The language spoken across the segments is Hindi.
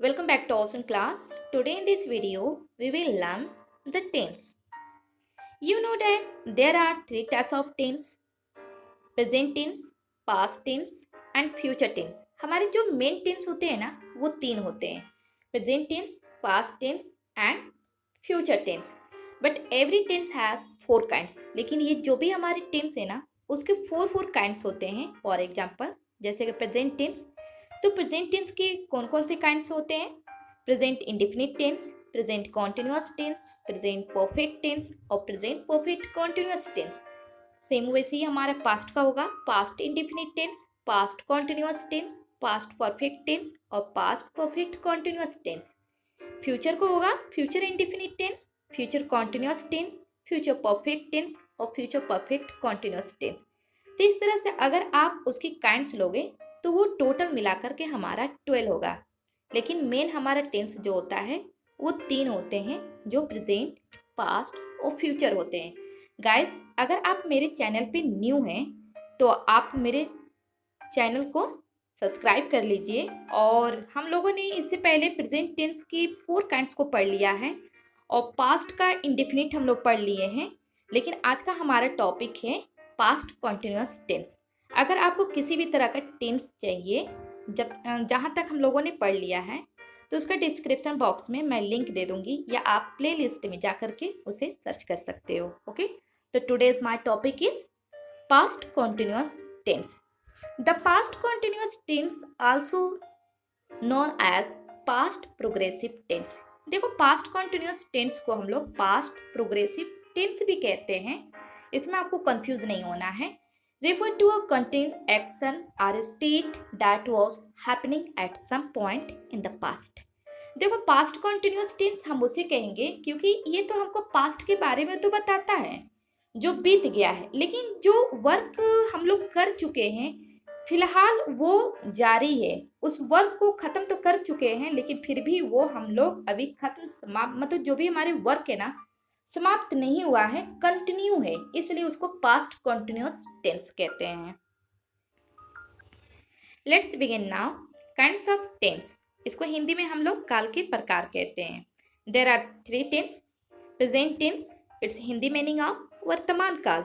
Welcome back to Awesome Class. Today in this video, we will learn the tense. You know that there are three types of tense: present tense, past tense and future tense. हमारे जो मेन टेंस होते हैं ना, वो तीन होते हैं: present tense, past tense and future tense. But every tense has four kinds. लेकिन ये जो भी हमारे टेंस है ना, उसके फोर काइंड्स होते हैं. फॉर एग्जाम्पल, जैसे कि प्रेजेंट टेंस, तो प्रेजेंट टेंस के कौन कौन से काइंड्स होते हैं? Present indefinite tense, present continuous tense, present perfect tense और present perfect continuous tense. Same वैसे ही हमारा पास्ट का होगा: past indefinite tense, past continuous tense, past perfect tense और past perfect continuous tense. Future को होगा future indefinite tense, future continuous tense, future perfect tense और फ्यूचर परफेक्ट कॉन्टिन्यूअस टेंस. तो इस तरह से अगर आप उसकी काइंड्स लोगे तो वो टोटल मिलाकर के हमारा 12 होगा. लेकिन मेन हमारा टेंस जो होता है वो तीन होते हैं, जो प्रेजेंट, पास्ट और फ्यूचर होते हैं. गाइस, अगर आप मेरे चैनल पे न्यू हैं तो आप मेरे चैनल को सब्सक्राइब कर लीजिए. और हम लोगों ने इससे पहले प्रेजेंट टेंस की 4 काइंड्स को पढ़ लिया है और पास्ट का इंडेफिनिट हम लोग पढ़ लिए हैं. लेकिन आज का हमारा टॉपिक है पास्ट कॉन्टिन्यूअस टेंस. अगर आपको किसी भी तरह का टेंस चाहिए, जहाँ तक हम लोगों ने पढ़ लिया है, तो उसका डिस्क्रिप्शन बॉक्स में मैं लिंक दे दूंगी, या आप प्ले लिस्ट में जा करके उसे सर्च कर सकते हो. ओके, तो today's my topic is past continuous tense. The past continuous tense also known as past progressive tense. देखो, पास्ट कॉन्टिन्यूअस टेंस को हम लोग पास्ट प्रोग्रेसिव टेंस भी कहते हैं. इसमें आपको कंफ्यूज नहीं होना है. refer to a continued action or a state that was happening at some point in the past. देखो, पास्ट कॉन्टिन्यूअस टेंस हम उसे कहेंगे क्योंकि ये तो हमको पास्ट के बारे में तो बताता है जो बीत गया है. लेकिन जो वर्क हम लोग कर चुके हैं फिलहाल वो जारी है. उस वर्क को खत्म तो कर चुके हैं, लेकिन फिर भी वो हम लोग अभी खत्म समाप्त, मतलब जो भी हमारे वर्क है ना, समाप्त नहीं हुआ है, कंटिन्यू है, इसलिए उसको पास्ट कॉन्टिन्यूअस टेंस कहते हैं. Let's begin now. Kinds of tense. इसको हिंदी में हम लोग काल के प्रकार कहते हैं. There are 3 tense. Present tense, it's Hindi meaning of वर्तमान काल.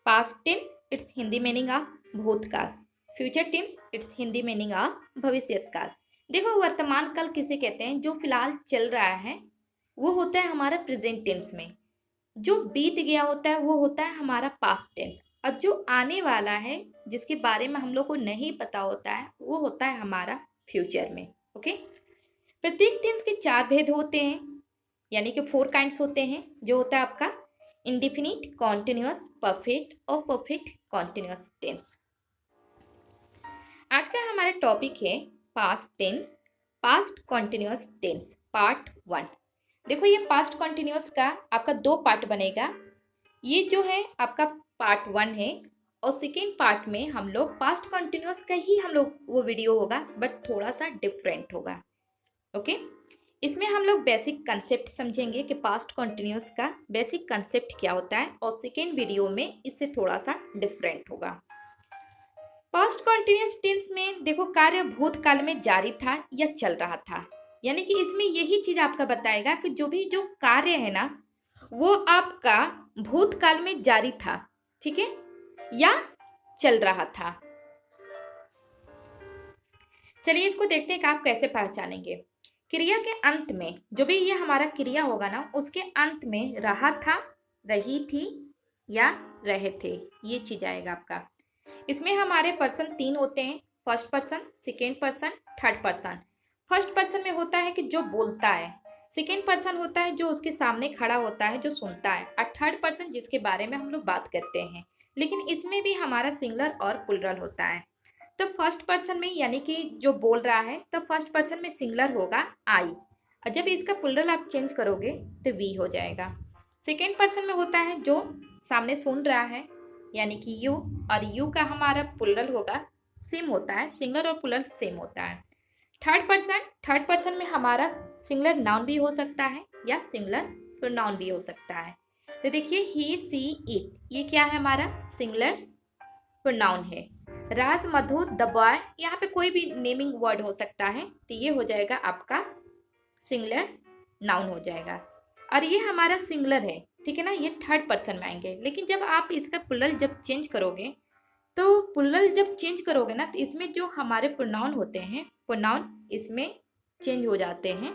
Past tense, it's Hindi meaning of भूतकाल. Future tense, it's Hindi meaning of भविष्यत काल. देखो, वर्तमान काल किसे कहते हैं? जो फिलहाल चल रहा है वो होता है हमारा प्रेजेंट टेंस में. जो बीत गया होता है वो होता है हमारा पास्ट टेंस. और जो आने वाला है, जिसके बारे में हम लोग को नहीं पता होता है, वो होता है हमारा फ्यूचर में. ओके, प्रत्येक टेंस के 4 भेद होते हैं, यानी कि 4 काइंड्स होते हैं. जो होता है आपका इंडेफिनिट, कॉन्टिन्यूअस, परफेक्ट और परफेक्ट कॉन्टिन्यूअस टेंस. आज का हमारा टॉपिक है past tense, past continuous tense, part 1. देखो, ये पास्ट कॉन्टिन्यूअस का आपका 2 पार्ट बनेगा. ये जो है आपका पार्ट 1 है, और सेकेंड पार्ट में हम लोग पास्ट कॉन्टिन्यूअस का ही हम लोग वो वीडियो होगा, बट थोड़ा सा डिफरेंट होगा. ओके, इसमें हम लोग बेसिक कंसेप्ट समझेंगे कि पास्ट कॉन्टिन्यूअस का बेसिक कंसेप्ट क्या होता है, और सेकेंड वीडियो में इससे थोड़ा सा डिफरेंट होगा. पास्ट कॉन्टिन्यूअस टेंस में देखो, कार्य भूतकाल में जारी था या चल रहा था. यानी कि इसमें यही चीज आपका बताएगा कि जो कार्य है ना, वो आपका भूतकाल में जारी था, ठीक है, या चल रहा था. चलिए इसको देखते हैं कि आप कैसे पहचानेंगे. क्रिया के अंत में जो भी ये हमारा क्रिया होगा ना, उसके अंत में रहा था, रही थी या रहे थे, ये चीज आएगा आपका. इसमें हमारे पर्सन 3 होते हैं: first person, second person, third person. First person में होता है कि जो बोलता है. सेकेंड पर्सन होता है जो उसके सामने खड़ा होता है, जो सुनता है. और थर्ड पर्सन जिसके बारे में हम लोग बात करते हैं. लेकिन इसमें भी हमारा सिंगुलर और प्लुरल होता है. तो फर्स्ट पर्सन में, यानी कि जो बोल रहा है, तो फर्स्ट पर्सन में सिंगुलर होगा आई, और जब इसका प्लुरल आप चेंज करोगे तो वी हो जाएगा. सेकेंड पर्सन में होता है जो सामने सुन रहा है, यानी कि यू, और यू का हमारा प्लुरल होगा, सेम होता है, सिंगुलर और प्लुरल सेम होता है. थर्ड पर्सन में हमारा सिंगुलर नाउन भी हो सकता है या सिंगुलर प्रोनाउन भी हो सकता है. तो देखिए, ही, सी, इट, ये क्या है? हमारा सिंगुलर प्रोनाउन है. राज, मधु, द बॉय, यहाँ पे कोई भी नेमिंग वर्ड हो सकता है, तो ये हो जाएगा आपका सिंगुलर नाउन हो जाएगा। और ये हमारा सिंगुलर है, ठीक है ना, ये थर्ड पर्सन में आएंगे। लेकिन जब आप इसका प्लुरल जब चेंज करोगे, तो प्लुरल जब चेंज करोगे ना, तो इसमें जो हमारे प्रोनाउन होते हैं, प्रोनाउन इसमें चेंज हो जाते हैं।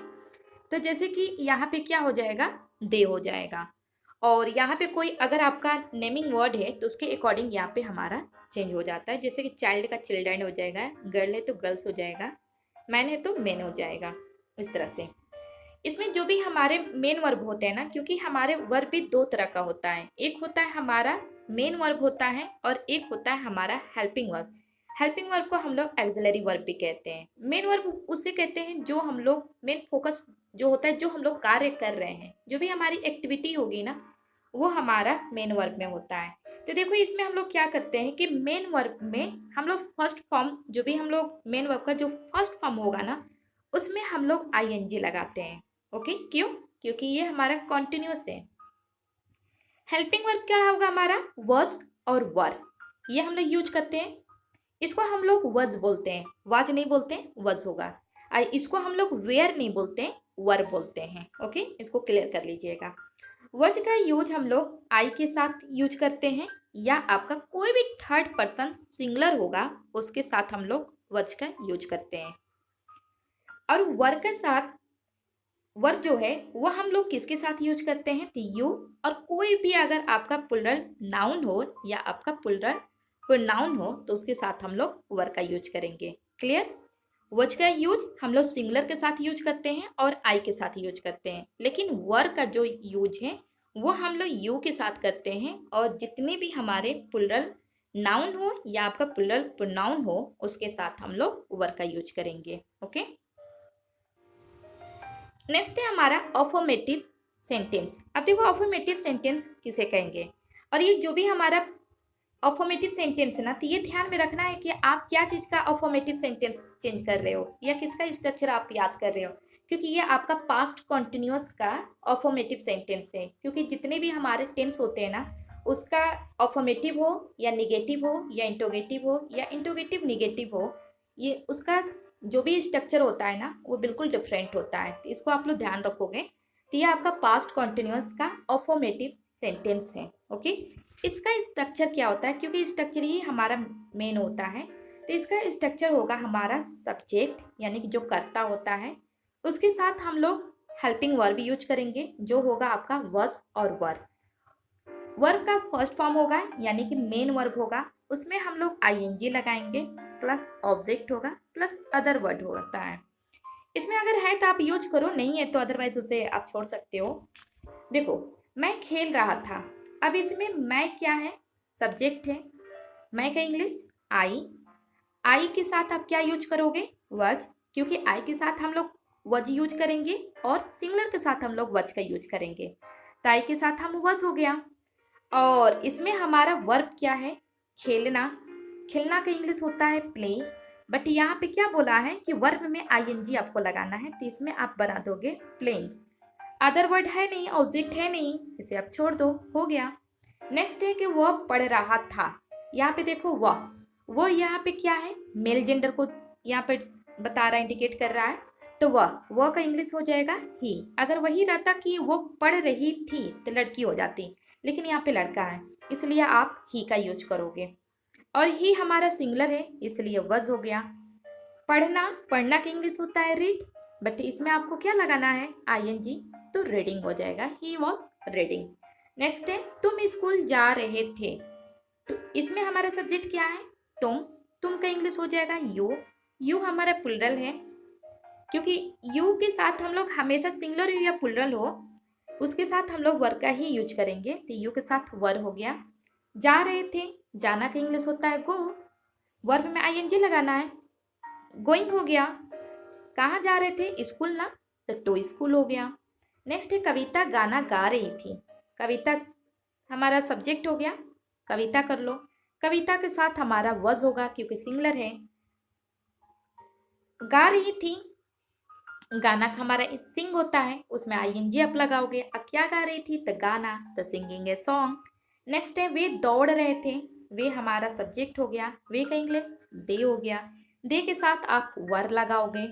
तो जैसे कि यहाँ पे क्या हो जाएगा, दे हो जाएगा। और यहाँ पे कोई अगर आपका नेमिंग वर्ड है तो उसके अकॉर्डिंग यहाँ पे हमारा चेंज हो जाता है। जैसे कि चाइल्ड का चिल्ड्रन हो जाएगा, गर्ल है तो गर्ल्स हो जाएगा, मैन है तो मेन हो जाएगा, इस तरह से। इसमें जो भी हमारे मेन वर्ब होते हैं ना, क्योंकि हमारे वर्ब भी दो तरह का होता है, एक होता है हमारा मेन वर्ब होता है और एक होता है हमारा हेल्पिंग वर्ब। हेल्पिंग वर्ब को हम लोग एक्सिलरी वर्ब भी कहते हैं। मेन वर्ब उसे कहते हैं जो हम लोग मेन फोकस जो होता है, जो हम लोग कार्य कर रहे हैं, जो भी हमारी एक्टिविटी होगी ना, वो हमारा मेन वर्ब में होता है। तो देखो इसमें हम लोग क्या करते हैं कि मेन वर्ब में हम लोग फर्स्ट फॉर्म, जो भी हम लोग मेन वर्ब का जो फर्स्ट फॉर्म होगा ना, उसमें हम लोग आईएनजी लगाते हैं। ओके, क्यों? क्योंकि ये हमारा कॉन्टिन्यूस है। हेल्पिंग वर्ब क्या होगा हमारा, वॉज और वर, ये हम लोग यूज करते हैं। इसको हम लोग वज बोलते हैं, वाज नहीं बोलते हैं, वज होगा। इसको हम लोग वेयर नहीं बोलते हैं, वर बोलते हैं। ओके, इसको क्लियर कर लीजिएगा। वज का यूज हम लोग आई के साथ यूज करते हैं, या आपका कोई भी थर्ड पर्सन सिंगुलर होगा उसके साथ हम लोग वज का यूज करते हैं। और वर के साथ, वर जो है वो हम लोग किसके साथ यूज करते हैं, तो यू। और कोई भी अगर आपका प्लुरल नाउन हो या आपका प्लुरल प्रोनाउन हो तो उसके साथ हम लोग वर का यूज करेंगे। क्लियर? वज का यूज हम लोग सिंगुलर के साथ यूज करते हैं और आई के साथ यूज करते हैं, लेकिन वर का जो यूज है वो हम लोग यू के साथ करते हैं। और जितने भी हमारे प्लुरल नाउन हो या आपका प्लुरल प्रोनाउन हो उसके साथ हम लोग वर का यूज करेंगे। ओके, नेक्स्ट है हमारा अफर्मेटिव सेंटेंस। अब देखो अफर्मेटिव सेंटेंस किसे कहेंगे, और ये जो भी हमारा अफर्मेटिव सेंटेंस है ना, तो ये ध्यान में रखना है कि आप क्या चीज़ का अफर्मेटिव सेंटेंस चेंज कर रहे हो या किसका स्ट्रक्चर आप याद कर रहे हो, क्योंकि ये आपका पास्ट कॉन्टिन्यूअस का अफर्मेटिव सेंटेंस है। क्योंकि जितने भी हमारे टेंस होते हैं ना, उसका अफर्मेटिव हो या निगेटिव हो या इंटोगेटिव हो या इंटोगेटिव निगेटिव हो, ये उसका जो भी स्ट्रक्चर होता है ना वो बिल्कुल डिफरेंट होता है। तो इसको आप लोग ध्यान रखोगे, तो ये आपका पास्ट कॉन्टिन्यूअस का अफर्मेटिव सेंटेंस है। ओके, इसका स्ट्रक्चर क्या होता है, क्योंकि स्ट्रक्चर ही हमारा मेन होता है, तो इसका स्ट्रक्चर होगा हमारा सब्जेक्ट यानी कि जो कर्ता होता है, उसके साथ हम लोग हेल्पिंग वर्ब यूज करेंगे जो होगा आपका वॉज और वर। वर्ब का फर्स्ट फॉर्म होगा यानी कि मेन वर्ब होगा, उसमें हम लोग आईएनजी लगाएंगे, प्लस ऑब्जेक्ट होगा, प्लस अदर वर्ड होता है। इसमें अगर है तो आप यूज करो, नहीं है तो अदरवाइज उसे आप छोड़ सकते हो। देखो, मैं खेल रहा था, अब इसमें मैं क्या है, सब्जेक्ट है। मैं का इंग्लिश आई, आई के साथ आप क्या यूज करोगे, वज, क्योंकि आई के साथ हम लोग वज यूज करेंगे और सिंगुलर के साथ हम लोग वज का यूज करेंगे। तो आई के साथ हम वज हो गया। और इसमें हमारा वर्ब क्या है, खेलना। खेलना का इंग्लिश होता है प्ले, बट यहाँ पे क्या बोला है कि वर्ब में आईएनजी आपको लगाना है, तो इसमें आप बना दोगे प्लेइंग। अदर वर्ड है नहीं, ऑब्जेक्ट है नहीं, इसे आप छोड़ दो, हो गया। नेक्स्ट है कि वह पढ़ रहा था। यहाँ पे देखो वो यहाँ पे क्या है, मेल जेंडर को यहाँ पे बता रहा है, इंडिकेट कर रहा है। तो वह का इंग्लिश हो जाएगा ही। अगर वही रहता कि वो पढ़ रही थी तो लड़की हो जाती, लेकिन यहाँ पे लड़का है इसलिए आप ही का यूज करोगे। और ही हमारा सिंगुलर है इसलिए वज हो गया। पढ़ना, पढ़ना का इंग्लिश होता है रीड, बट इसमें आपको क्या लगाना है, आईएनजी, तो रीडिंग हो जाएगा, ही वॉज रीडिंग। नेक्स्ट है तुम स्कूल जा रहे थे, तो इसमें हमारा सब्जेक्ट क्या है, तुम का इंग्लिश हो जाएगा यू हमारा प्लुरल है, क्योंकि यू के साथ हम लोग हमेशा सिंगुलर हो या प्लुरल हो उसके साथ हम लोग वर का ही यूज करेंगे, तो यू के साथ वर हो गया। जा रहे थे, जाना का इंग्लिश होता है गो, वर्ब में आईएनजी लगाना है, गोइंग हो गया। कहाँ जा रहे थे, स्कूल ना, तो टू स्कूल हो गया। नेक्स्ट है कविता गाना गा रही थी, कविता हमारा सब्जेक्ट हो गया, कविता कर लो। कविता के साथ हमारा वज होगा क्योंकि सिंगुलर है। गा रही थी, गाना का हमारा सिंग होता है, उसमें आईएनजी आप लगाओगे। अब क्या गा रही थी, तो गाना, तो सिंगिंग है सॉन्ग। नेक्स्ट है वे दौड़ रहे थे, वे हमारा सब्जेक्ट हो गया, वे का इंग्लिश दे हो गया, दे के साथ आप वर लगाओगे।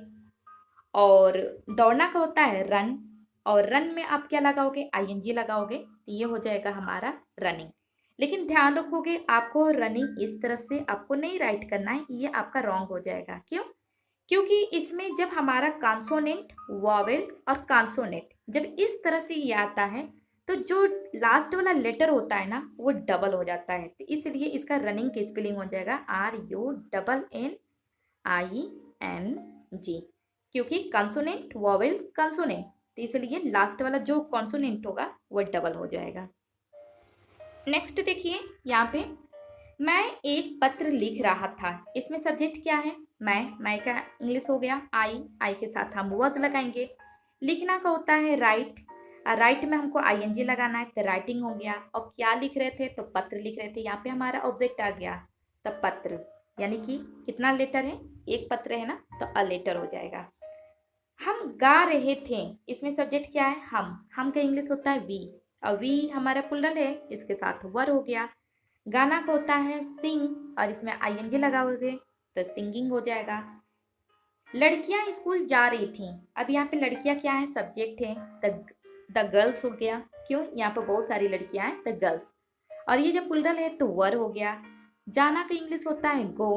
और दौड़ना का होता है रन, और रन में आप क्या लगाओगे, आईएनजी लगाओगे, तो ये हो जाएगा हमारा रनिंग। लेकिन ध्यान रखोगे आपको रनिंग इस तरह से आपको नहीं राइट करना है, ये आपका रॉन्ग हो जाएगा। क्यों? क्योंकि इसमें जब हमारा कॉन्सोनेंट, वॉवेल और कॉन्सोनेंट जब इस तरह से ये आता है तो जो लास्ट वाला लेटर होता है ना वो डबल हो जाता है, तो इसलिए इसका रनिंग की स्पेलिंग हो जाएगा RUNNING, क्योंकि कॉन्सोनेंट, वॉवेल, कॉन्सोनेंट, तो इसलिए लास्ट वाला जो कॉन्सोनेंट होगा वो डबल हो जाएगा। नेक्स्ट देखिए यहाँ पे, मैं एक पत्र लिख रहा था, इसमें सब्जेक्ट क्या है, मैं का इंग्लिश हो गया आई के साथ हम वर्ड लगाएंगे। लिखना का होता है राइट, राइट में हमको आईएनजी लगाना है, तो राइटिंग हो गया। और क्या लिख रहे थे, तो पत्र लिख रहे थे, यहाँ पे हमारा ऑब्जेक्ट आ गया, तब पत्र, यानी कि कितना लेटर है, एक पत्र है ना, तो अ लेटर हो जाएगा। हम गा रहे थे, इसमें सब्जेक्ट क्या है, हम का इंग्लिश होता है वी, और वी हमारा प्लूरल है, इसके साथ वर हो गया। गाना का होता है सिंग, और इसमें आईएनजी लगाओगे तो सिंगिंग हो जाएगा। लड़कियां स्कूल जा रही थी, अब यहाँ पे लड़कियां क्या है, सब्जेक्ट है, द गर्ल्स हो गया। क्यों, यहाँ पे बहुत सारी लड़कियां हैं, द गर्ल्स, और ये जब प्लूरल है तो वर हो गया। जाना का इंग्लिश होता है गो,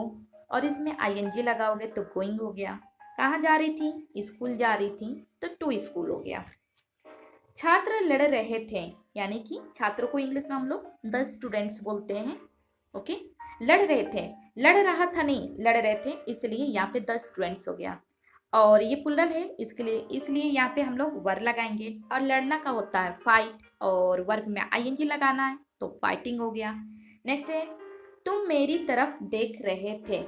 और इसमें आईएनजी लगाओगे तो गोइंग हो गया। कहाँ जा रही थी, स्कूल जा रही थी, तो टू स्कूल हो गया। छात्र लड़ रहे थे, यानी कि छात्रों को इंग्लिश में हम लोग द स्टूडेंट्स बोलते हैं। ओके, लड़ रहे थे, लड़ रहा था नहीं, लड़ रहे थे, इसलिए यहाँ पे द स्टूडेंट्स हो गया। और ये प्लूरल है, इसलिए यहाँ पे हम लोग वर लगाएंगे। और लड़ना का होता है फाइट, और वर्ब में आईएनजी लगाना है तो फाइटिंग हो गया। नेक्स्ट है, तुम मेरी तरफ देख रहे थे,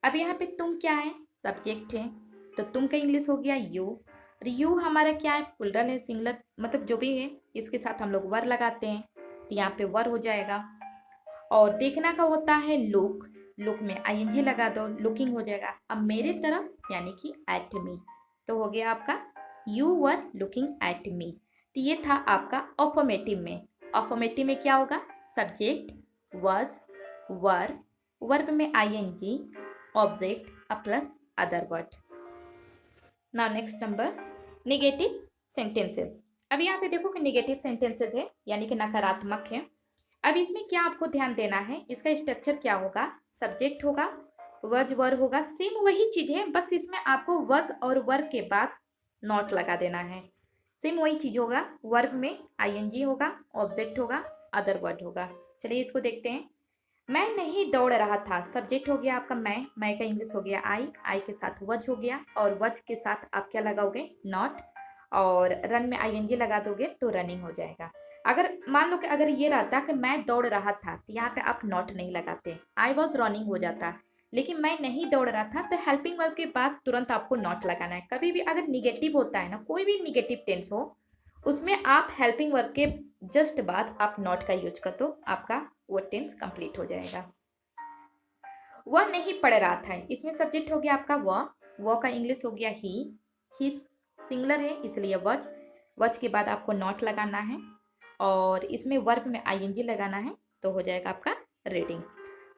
अब यहाँ पे तुम क्या है, सब्जेक्ट है, तो तुम का इंग्लिश हो गया यू, और यू हमारा क्या है, प्लूरल है, सिंगुलर, मतलब जो भी है इसके साथ हम लोग वर लगाते हैं, तो यहाँ पे वर हो जाएगा। और देखना का होता है लुक, लुक में आईएनजी लगा दो, लुकिंग हो जाएगा। अब मेरे तरफ यानी कि एट मी, तो हो गया आपका you were looking at me. तो ये था आपका अफर्मेटिव में। अफर्मेटिव में क्या होगा, सब्जेक्ट, वर्स, वर, वर्ब में ING, object plus other word. Now next number, negative sentences. अब यहाँ पे देखो कि निगेटिव सेंटेंसेस है, यानी कि नकारात्मक है। अब इसमें क्या आपको ध्यान देना है, इसका स्ट्रक्चर क्या होगा, सब्जेक्ट होगा, वज वर होगा, सेम वही चीज है, बस इसमें आपको वज और वर्ब के बाद नॉट लगा देना है। सेम वही चीज होगा, वर्ब में आईएनजी होगा, ऑब्जेक्ट होगा, अदर वर्ड होगा। चलिए इसको देखते हैं। मैं नहीं दौड़ रहा था, सब्जेक्ट हो गया आपका मैं का इंग्लिश हो गया आई के साथ वज हो गया, और वज के साथ आप क्या लगाओगे, नॉट, और रन में आईएनजी लगा दोगे तो रनिंग हो जाएगा। अगर मान लो कि अगर ये रहता कि मैं दौड़ रहा था, तो यहाँ पे आप नॉट नहीं लगाते, आई वॉज रनिंग हो जाता। लेकिन मैं नहीं दौड़ रहा था, तो हेल्पिंग वर्ब के बाद तुरंत आपको नॉट लगाना है। कभी भी अगर निगेटिव होता है ना, कोई भी निगेटिव टेंस हो, उसमें आप हेल्पिंग वर्ब के जस्ट बाद आप नॉट का यूज कर दो, आपका वो टेंस कंप्लीट हो जाएगा। वह नहीं पढ़ रहा था, इसमें सब्जेक्ट हो गया आपका वह का इंग्लिश हो गया ही सिंगुलर है, इसलिए वज के बाद आपको नॉट लगाना है, और इसमें वर्ब में आईएनजी लगाना है, तो हो जाएगा आपका रीडिंग।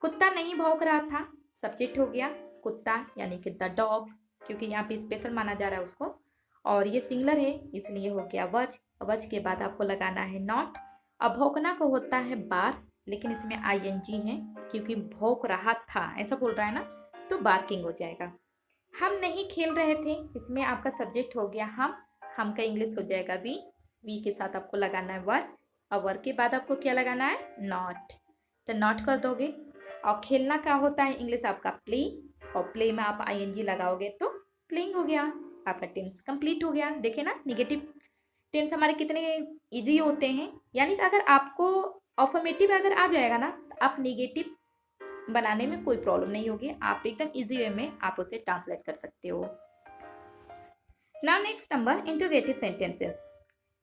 कुत्ता नहीं भौंक रहा था, सब्जेक्ट हो गया कुत्ता, यानी कि द डॉग, क्योंकि यहाँ पे स्पेशल माना जा रहा है उसको, और ये सिंगुलर है, इसलिए हो गया वज के बाद आपको लगाना है नॉट। अब भौंकना को होता है बार, लेकिन इसमें आईएनजी है, क्योंकि भौंक रहा था ऐसा बोल रहा है ना, तो बार्किंग हो जाएगा। हम नहीं खेल रहे थे, इसमें आपका सब्जेक्ट हो गया हम का इंग्लिश हो जाएगा वी के साथ आपको लगाना है वर, और वर के बाद आपको क्या लगाना है, नॉट, तो नॉट कर दोगे। और खेलना क्या होता है, इंग्लिश आपका प्ले, और प्ले में आप आईएनजी लगाओगे तो प्लेइंग हो गया, आपका टेंस कंप्लीट हो गया। देखे ना, निगेटिव टेंस हमारे कितने इजी होते हैं, यानी कि अगर आपको अफर्मेटिव अगर आ जाएगा ना, तो आप निगेटिव बनाने में कोई प्रॉब्लम नहीं होगी, आप एकदम इजी वे में आप उसे ट्रांसलेट कर सकते हो। Now next number, interrogative sentences.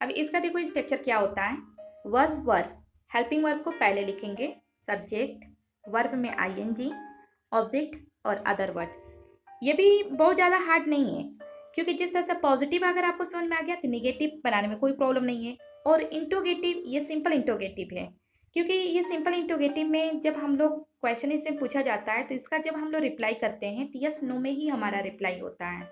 अब इसका देखो स्ट्रक्चर क्या होता है, वज वर्ब, हेल्पिंग वर्ब को पहले लिखेंगे, सब्जेक्ट, वर्ब में आईएनजी, ऑब्जेक्ट और अदर वर्ड। ये भी बहुत ज़्यादा हार्ड नहीं है, क्योंकि जिस तरह से पॉजिटिव अगर आपको समझ में आ गया तो निगेटिव बनाने में कोई प्रॉब्लम नहीं है। और इंटरोगेटिव ये सिंपल इंटरोगेटिव है, क्योंकि ये सिंपल इंटरोगेटिव में जब हम लोग क्वेश्चन इसमें पूछा जाता है, तो इसका जब हम लोग रिप्लाई करते हैं तो यस नो में ही हमारा रिप्लाई होता है।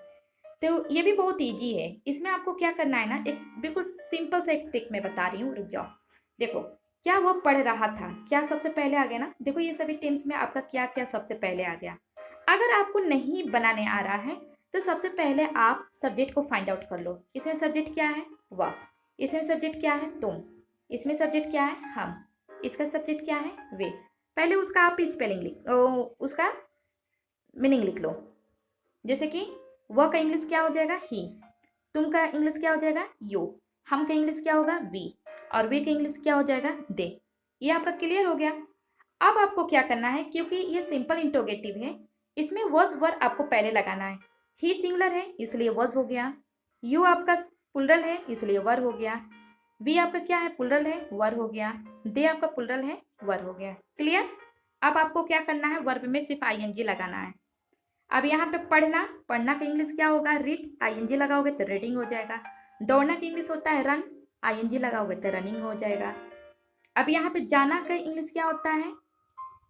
तो ये भी बहुत ईजी है। इसमें आपको क्या करना है ना, एक बिल्कुल सिंपल सा एक ट्रिक मैं बता रही हूँ, रुक जाओ। देखो, क्या वो पढ़ रहा था, क्या सबसे पहले आ गया ना। देखो ये सभी टेंस में आपका क्या क्या सबसे पहले आ गया। अगर आपको नहीं बनाने आ रहा है तो सबसे पहले आप सब्जेक्ट को फाइंड आउट कर लो। इसमें सब्जेक्ट क्या है, वह। इसमें सब्जेक्ट क्या है, तुम। इसमें सब्जेक्ट क्या है, हम। इसका सब्जेक्ट क्या है, वे। पहले उसका आप स्पेलिंग उसका मीनिंग लिख लो। जैसे कि वह का इंग्लिश क्या हो जाएगा, ही। तुम का इंग्लिश क्या हो जाएगा, यू। हम का इंग्लिश क्या होगा, वी। और वे का इंग्लिश क्या हो जाएगा, दे। ये आपका क्लियर हो गया। अब आपको क्या करना है, क्योंकि ये सिंपल इंटरोगेटिव है, इसमें वॉज वर आपको पहले लगाना है। ही सिंगुलर है इसलिए वॉज हो गया। यू आपका प्लुरल है इसलिए वर हो गया। वी आपका क्या है, प्लुरल है, वर हो गया। दे आपका प्लुरल है, वर हो गया। क्लियर। अब आपको क्या करना है, वर्ब में सिर्फ आईएनजी लगाना है। अब यहाँ पे पढ़ना, पढ़ना का इंग्लिश क्या होगा, रीड। आईएनजी लगाओगे तो रीडिंग हो जाएगा। दौड़ना का इंग्लिश होता है रन। आईएनजी लगाओगे तो रनिंग हो जाएगा। अब यहाँ पे जाना का इंग्लिश क्या होता है,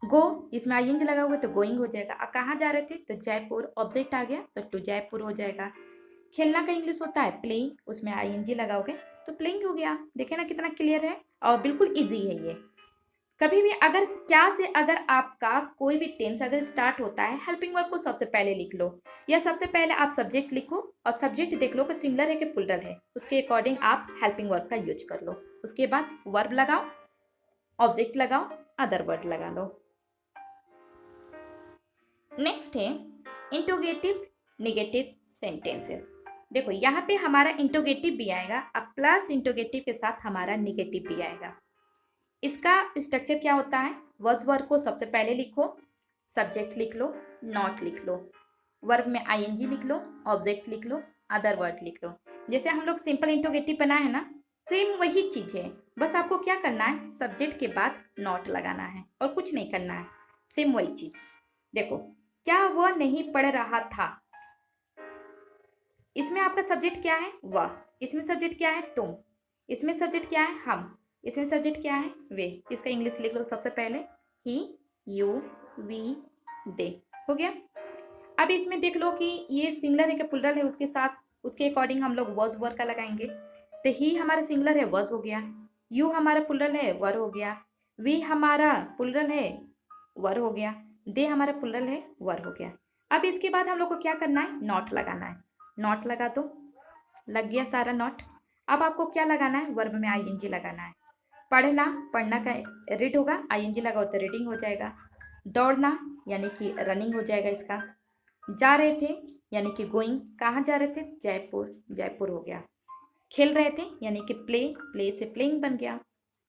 गो। इसमें आईएनजी लगाओगे तो गोइंग हो जाएगा। अब कहाँ जा रहे थे, तो जयपुर। ऑब्जेक्ट आ गया तो टू जयपुर हो जाएगा। खेलना का इंग्लिश होता है प्लेइंग, उसमें आईएनजी लगाओगे तो प्लेइंग हो गया। देखे ना कितना क्लियर है और बिल्कुल इजी है ये। कभी भी अगर क्या से अगर आपका कोई भी टेंस अगर स्टार्ट होता है, हेल्पिंग वर्ब को सबसे पहले लिख लो, या सबसे पहले आप सब्जेक्ट लिखो और सब्जेक्ट देख लो कि सिंगुलर है कि प्लुरल है, उसके अकॉर्डिंग आप हेल्पिंग वर्ब का यूज कर लो। उसके बाद वर्ब लगाओ, ऑब्जेक्ट लगाओ, अदर वर्ड लगा लो। नेक्स्ट है इंटरोगेटिव नेगेटिव सेंटेंसेस। देखो यहाँ पे हमारा इंटरोगेटिव भी आएगा, अब प्लस इंटरोगेटिव के साथ हमारा नेगेटिव भी आएगा। इसका स्ट्रक्चर क्या होता है, वॉज वर्ब को सबसे पहले लिखो, सब्जेक्ट लिख लो, नॉट लिख लो, वर्ब में आईएनजी लिख लो, ऑब्जेक्ट लिख लो, अदर वर्ड लिख लो। जैसे हम लोग सिंपल इंटरोगेटिव बनाए है ना, सेम वही चीज है, बस आपको क्या करना है, सब्जेक्ट के बाद नॉट लगाना है और कुछ नहीं करना है, सेम वही चीज। देखो, क्या वह नहीं पढ़ रहा था। इसमें आपका सब्जेक्ट क्या है, वह। इसमें सब्जेक्ट क्या है, तुम। इसमें सब्जेक्ट क्या है, हम। इसमें सब्जेक्ट क्या है, वे। इसका इंग्लिश लिख लो सबसे पहले, ही, यू, वी, दे। हो गया। अब इसमें देख लो कि ये सिंगुलर है कि प्लुरल है, उसके साथ उसके अकॉर्डिंग हम लोग वॉज वर का लगाएंगे। तो ही हमारा सिंगुलर है, वॉज हो गया। यू हमारा प्लुरल है, वर हो गया। वी हमारा प्लुरल है, वर हो गया। दे हमारा प्लुरल है, वर हो गया। अब इसके बाद हम लोग को क्या करना है, नॉट लगाना है। नॉट लगा दो, लग गया सारा नॉट। अब आपको क्या लगाना है, वर्ब में आईएनजी लगाना है। पढ़ना, पढ़ना का रीड होगा, आईएनजी लगाओ तो रीडिंग हो जाएगा। दौड़ना यानी कि रनिंग हो जाएगा इसका। जा रहे थे यानी कि गोइंग, कहाँ जा रहे थे, जयपुर, जयपुर हो गया। खेल रहे थे यानी कि प्ले, प्ले से प्लेइंग बन गया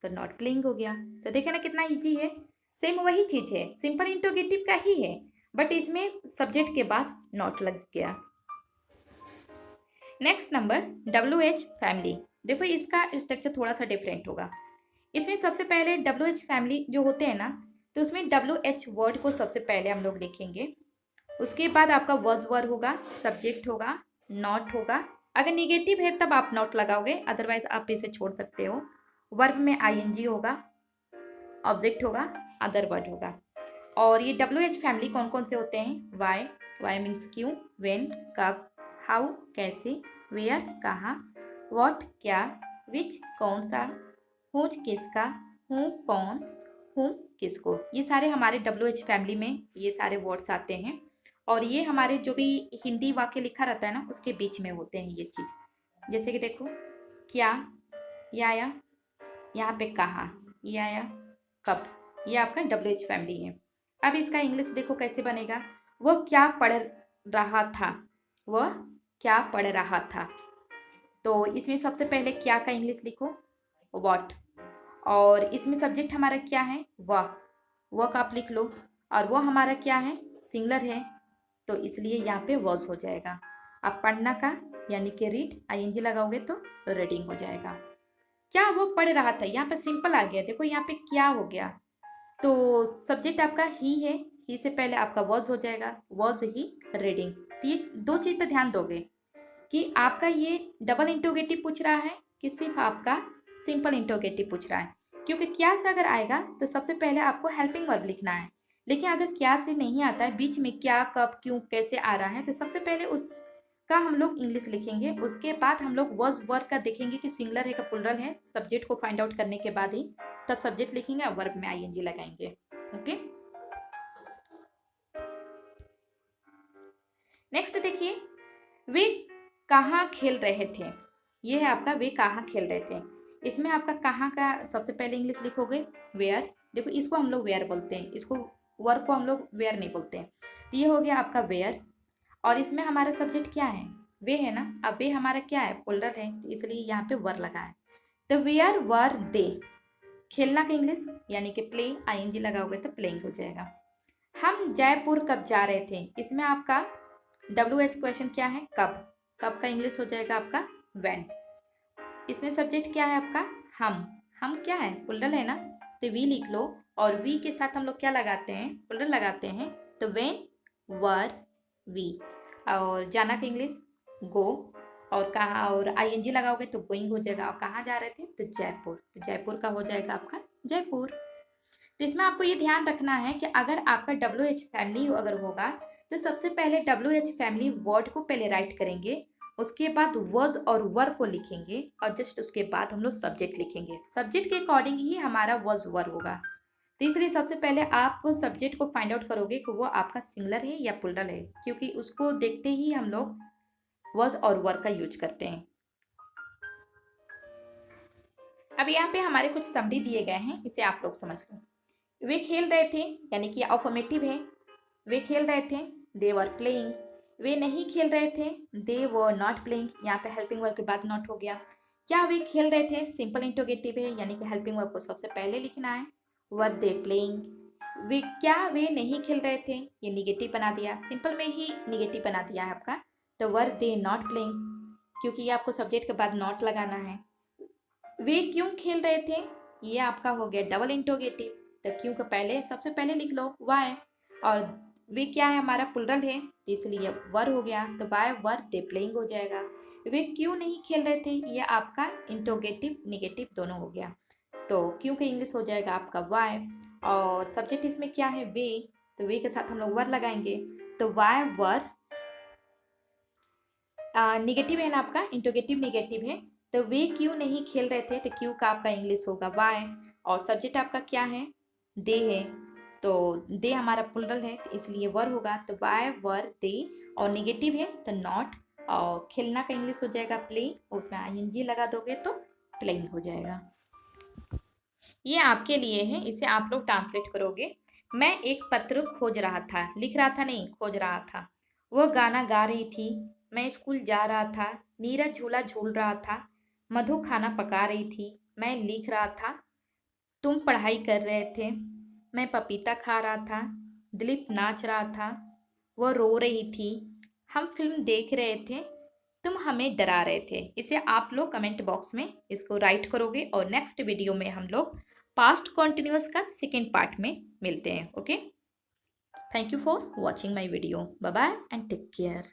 तो नॉट प्लेइंग हो गया। तो देखे ना कितना इजी है, सेम वही चीज है, सिंपल इंटरोगेटिव का ही है, बट इसमें सब्जेक्ट के बाद नॉट लग गया। Next number WH family. देखो इसका स्ट्रक्चर थोड़ा सा डिफरेंट होगा। इसमें सबसे पहले WH फैमिली जो होते हैं ना, तो उसमें WH वर्ड को सबसे पहले हम लोग लिखेंगे। उसके बाद आपका वॉज वर्ब होगा, सब्जेक्ट होगा, नॉट होगा। अगर निगेटिव है तब आप नॉट लगाओगे, अदरवाइज आप इसे छोड़ सकते हो। वर्ब में आईएनजी होगा, ऑब्जेक्ट होगा, अदर वर्ड होगा। और ये WH फैमिली कौन कौन से होते हैं, वाई, वाई मीन्स क्यों, वेन कब, हाउ कैसे, वेयर कहाँ, वॉट क्या, विच कौन सा, हुज किसका, हूँ कौन, हूँ किसको। ये सारे हमारे WH फैमिली में ये सारे वर्ड्स आते हैं। और ये हमारे जो भी हिंदी वाक्य लिखा रहता है ना, उसके बीच में होते हैं ये चीज़। जैसे कि देखो, क्या, ये आया, यहाँ पे कहाँ, ये आया, कब, ये आपका WH फैमिली है। अब इसका इंग्लिश देखो कैसे बनेगा, वह क्या पढ़ रहा था, वह क्या पढ़ रहा था। तो इसमें सबसे पहले क्या का इंग्लिश लिखो, वॉट। और इसमें सब्जेक्ट हमारा क्या है, वह का आप लिख लो। और वो हमारा क्या है, सिंगुलर है, तो इसलिए यहाँ पे वॉज हो जाएगा। अब पढ़ना का यानी कि रीड, आईएनजी लगाओगे तो रीडिंग हो जाएगा। क्या वो पढ़ रहा था, यहाँ पे सिंपल आ गया। देखो यहाँ पे क्या हो गया, तो सब्जेक्ट आपका ही है, ही से पहले आपका वॉज हो जाएगा, वॉज ही रीडिंग। तो ये दो चीज पे ध्यान दोगे कि आपका ये डबल इंटरोगेटिव पूछ रहा है कि सिर्फ आपका सिंपल इंटरोगेटिव पूछ रहा है। क्योंकि क्या से अगर आएगा तो सबसे पहले आपको हेल्पिंग वर्ब लिखना है। लेकिन अगर क्या से नहीं आता है, बीच में क्या कब क्यों कैसे आ रहा है, तो सबसे पहले उस का हम लोग इंग्लिश लिखेंगे। उसके बाद हम लोग वॉज वर्ब का देखेंगे कि सिंगुलर है का प्लूरल है, सब्जेक्ट को फाइंड आउट करने के बाद ही तब सब्जेक्ट लिखेंगे और वर्ब में आईएनजी लगाएंगे। ओके, नेक्स्ट देखिए, वे कहाँ खेल रहे थे। ये है आपका वे कहाँ खेल रहे थे। इसमें आपका कहाँ का सबसे पहले इंग्लिश लिखोगे वेयर। देखो इसको हम लोग वेयर बोलते हैं, इसको वर्ब को हम लोग वेयर नहीं बोलते हैं। तो ये हो गया आपका वेयर, और इसमें हमारा सब्जेक्ट क्या है, वे है ना। अब वे हमारा क्या है, प्लूरल है, इसलिए यहाँ पे वर लगा है। तो वेयर वर दे, खेलना का इंग्लिश यानी कि प्ले, आईएनजी लगाओगे तो प्लेइंग हो जाएगा। हम जयपुर कब जा रहे थे, इसमें आपका WH क्वेश्चन क्या है, कब। कब का इंग्लिश हो जाएगा आपका व्हेन। इसमें सब्जेक्ट क्या है आपका हम क्या है, प्लूरल है ना, तो वी लिख लो, और वी के साथ हम लोग क्या लगाते हैं, प्लूरल लगाते हैं। तो व्हेन वर वी, और जाना का इंग्लिश गो, और कहाँ, और आईएनजी लगाओगे तो गोइंग हो जाएगा। और कहाँ जा रहे थे, तो जयपुर, तो जयपुर का हो जाएगा आपका जयपुर। तो इसमें आपको ये ध्यान रखना है कि अगर आपका WH फैमिली अगर होगा तो सबसे पहले WH फैमिली वर्ड को पहले राइट करेंगे, उसके बाद वॉज और वर को लिखेंगे, और जस्ट उसके बाद हम लोग सब्जेक्ट लिखेंगे। सब्जेक्ट के अकॉर्डिंग ही हमारा वॉज वर होगा। तो इसलिए सबसे पहले आप सब्जेक्ट को फाइंड आउट करोगे कि वो आपका सिंगुलर है या प्लूरल है, क्योंकि उसको देखते ही हम लोग वॉज और वर का यूज करते हैं। अब यहाँ पे हमारे कुछ समरी दिए गए हैं, इसे आप लोग समझ लें। वे खेल रहे थे यानी कि अफर्मेटिव है, वे खेल रहे थे, दे वर प्लेइंग। वे नहीं खेल रहे थे, दे वर नॉट प्लेइंग, यहाँ पे हेल्पिंग वर्ब के बाद नॉट हो गया। क्या वे खेल रहे थे, सिंपल इंटरोगेटिव है यानी कि हेल्पिंग वर्ब को सबसे पहले लिखना है, वर दे प्लेइंग। वे नहीं खेल रहे थे, ये निगेटिव बना दिया, सिंपल में ही निगेटिव बना दिया है आपका। तो वर दे नॉट प्लेइंग, क्योंकि ये आपको सब्जेक्ट के बाद नॉट लगाना है। वे क्यों खेल रहे थे, ये आपका हो गया डबल इंटरोगेटिव, तो क्यों का पहले सबसे पहले लिख लो वाई, और वे क्या है हमारा प्लूरल है, इसलिए वर हो गया, तो बाय वर दे प्लेइंग हो जाएगा। वे क्यों नहीं खेल रहे थे, ये आपका इंटरोगेटिव निगेटिव दोनों हो गया, तो क्यों का इंग्लिश हो जाएगा आपका वाई, और सब्जेक्ट इसमें क्या है वे, तो वे के साथ हम लोग वर लगाएंगे, तो वाई वर निगेटिव है ना आपका, इंटरोगेटिव निगेटिव है, तो वे क्यों नहीं खेल रहे थे, तो क्यों का आपका इंग्लिश होगा वाई, और सब्जेक्ट आपका क्या है दे है, तो दे हमारा प्लूरल है तो इसलिए वर होगा, तो वाई वर दे, और निगेटिव है तो नॉट, और खेलना का इंग्लिश हो जाएगा प्ले, उसमें आईएनजी लगा दोगे तो प्लेइंग हो जाएगा। ये आपके लिए है, इसे आप लोग ट्रांसलेट करोगे। मैं एक पत्र खोज रहा था, लिख रहा था नहीं, खोज रहा था। वह गाना गा रही थी, मैं स्कूल जा रहा था। नीरज झूला झूल रहा था, मधु खाना पका रही थी, मैं लिख रहा था। तुम पढ़ाई कर रहे थे, मैं पपीता खा रहा था। दिलीप नाच रहा था, वह रो रही थी। हम फिल्म देख रहे थे, तुम हमें डरा रहे थे। इसे आप लोग कमेंट बॉक्स में इसको राइट करोगे, और नेक्स्ट वीडियो में हम लोग पास्ट कॉन्टिन्यूअस का सेकेंड पार्ट में मिलते हैं। Okay, thank you for watching my video, bye bye and take care.